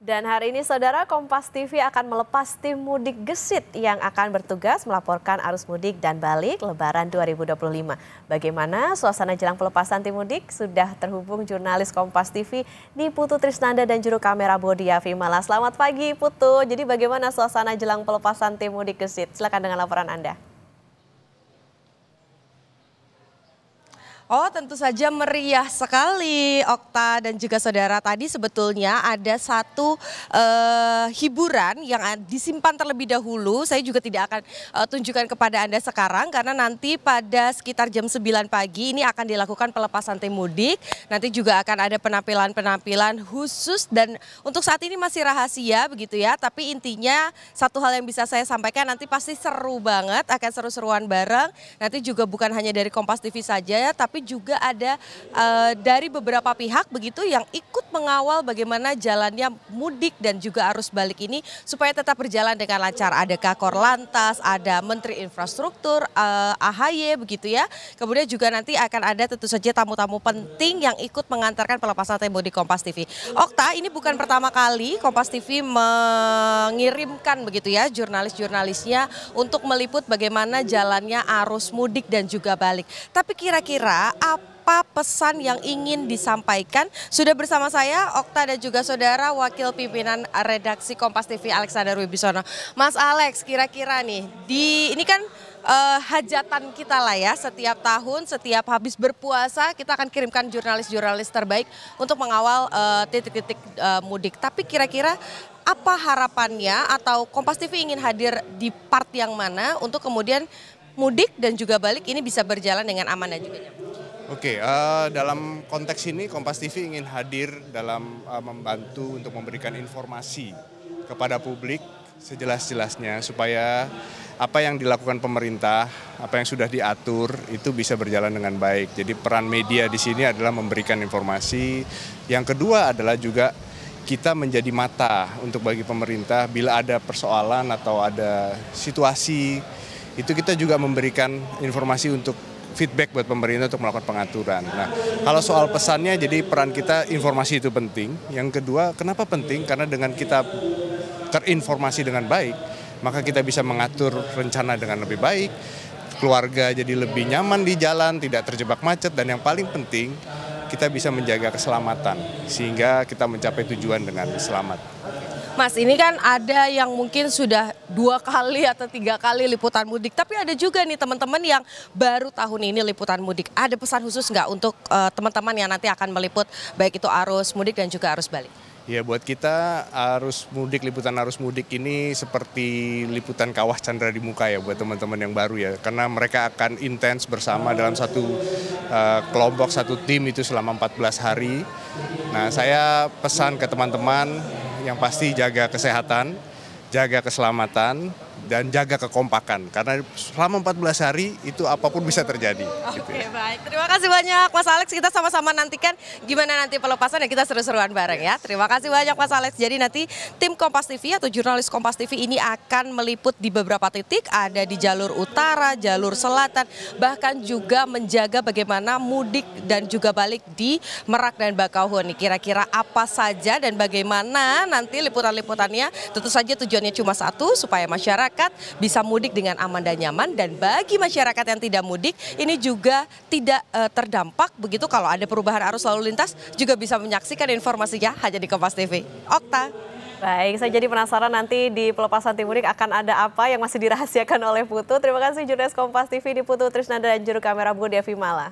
Dan hari ini Saudara, Kompas TV akan melepas tim mudik gesit yang akan bertugas melaporkan arus mudik dan balik Lebaran 2025. Bagaimana suasana jelang pelepasan tim mudik? Sudah terhubung jurnalis Kompas TV Niputu Trisnanda dan juru kamera Bodia Vimala. Selamat pagi Putu, jadi bagaimana suasana jelang pelepasan tim mudik gesit? Silakan dengan laporan Anda. Oh, tentu saja meriah sekali, Okta dan juga saudara. Tadi sebetulnya ada satu hiburan yang disimpan terlebih dahulu. Saya juga tidak akan tunjukkan kepada Anda sekarang karena nanti pada sekitar jam 9 pagi ini akan dilakukan pelepasan tim mudik. Nanti juga akan ada penampilan-penampilan khusus dan untuk saat ini masih rahasia begitu ya. Tapi intinya satu hal yang bisa saya sampaikan, nanti pasti seru banget, akan seru-seruan bareng. Nanti juga bukan hanya dari Kompas TV saja, tapi juga ada dari beberapa pihak begitu yang ikut mengawal bagaimana jalannya mudik dan juga arus balik ini supaya tetap berjalan dengan lancar. Ada Kakor Lantas, ada Menteri Infrastruktur, AHY begitu ya. Kemudian juga nanti akan ada tentu saja tamu-tamu penting yang ikut mengantarkan pelepasan tim mudik Kompas TV. Okta, ini bukan pertama kali Kompas TV mengirimkan begitu ya jurnalis-jurnalisnya untuk meliput bagaimana jalannya arus mudik dan juga balik. Tapi kira-kira apa pesan yang ingin disampaikan? Sudah bersama saya Okta dan juga saudara Wakil Pimpinan Redaksi Kompas TV Alexander Wibisono. Mas Alex, kira-kira nih ini kan hajatan kita lah ya, setiap tahun, setiap habis berpuasa kita akan kirimkan jurnalis-jurnalis terbaik untuk mengawal titik-titik mudik. Tapi kira-kira apa harapannya atau Kompas TV ingin hadir di part yang mana untuk kemudian mudik dan juga balik ini bisa berjalan dengan aman dan juga nyaman? Oke, dalam konteks ini Kompas TV ingin hadir dalam membantu untuk memberikan informasi kepada publik sejelas-jelasnya supaya apa yang dilakukan pemerintah, apa yang sudah diatur itu bisa berjalan dengan baik. Jadi peran media di sini adalah memberikan informasi. Yang kedua adalah juga kita menjadi mata untuk bagi pemerintah bila ada persoalan atau ada situasi, itu kita juga memberikan informasi untuk feedback buat pemerintah untuk melakukan pengaturan. Nah, kalau soal pesannya, jadi peran kita informasi itu penting. Yang kedua, kenapa penting? Karena dengan kita terinformasi dengan baik, maka kita bisa mengatur rencana dengan lebih baik, keluarga jadi lebih nyaman di jalan, tidak terjebak macet, dan yang paling penting, kita bisa menjaga keselamatan, sehingga kita mencapai tujuan dengan selamat. Mas, ini kan ada yang mungkin sudah 2 kali atau 3 kali liputan mudik, tapi ada juga nih teman-teman yang baru tahun ini liputan mudik. Ada pesan khusus nggak untuk teman-teman yang nanti akan meliput baik itu arus mudik dan juga arus balik? Ya, buat kita liputan arus mudik ini seperti liputan Kawah Chandra di Muka ya buat teman-teman yang baru ya. Karena mereka akan intens bersama dalam satu kelompok, satu tim itu selama 14 hari. Nah, saya pesan ke teman-teman yang pasti jaga kesehatan, jaga keselamatan, dan jaga kekompakan. Karena selama 14 hari itu apapun bisa terjadi. Oke, baik. Terima kasih banyak Mas Alex. Kita sama-sama nantikan gimana nanti pelepasan dan kita seru-seruan bareng ya. Terima kasih banyak Mas Alex. Jadi nanti tim Kompas TV atau jurnalis Kompas TV ini akan meliput di beberapa titik. Ada di jalur utara, jalur selatan, bahkan juga menjaga bagaimana mudik dan juga balik di Merak dan Bakauheni. Kira-kira apa saja dan bagaimana nanti liputan-liputannya? Tentu saja tujuannya cuma satu, supaya masyarakat bisa mudik dengan aman dan nyaman, dan bagi masyarakat yang tidak mudik ini juga tidak terdampak begitu kalau ada perubahan arus lalu lintas, juga bisa menyaksikan informasinya hanya di Kompas TV. Okta. Baik, saya jadi penasaran nanti di pelepasan tim mudik akan ada apa yang masih dirahasiakan oleh Putu. Terima kasih jurnalis Kompas TV Niputu Trisnanda dan juru kamera Bodia Vimala.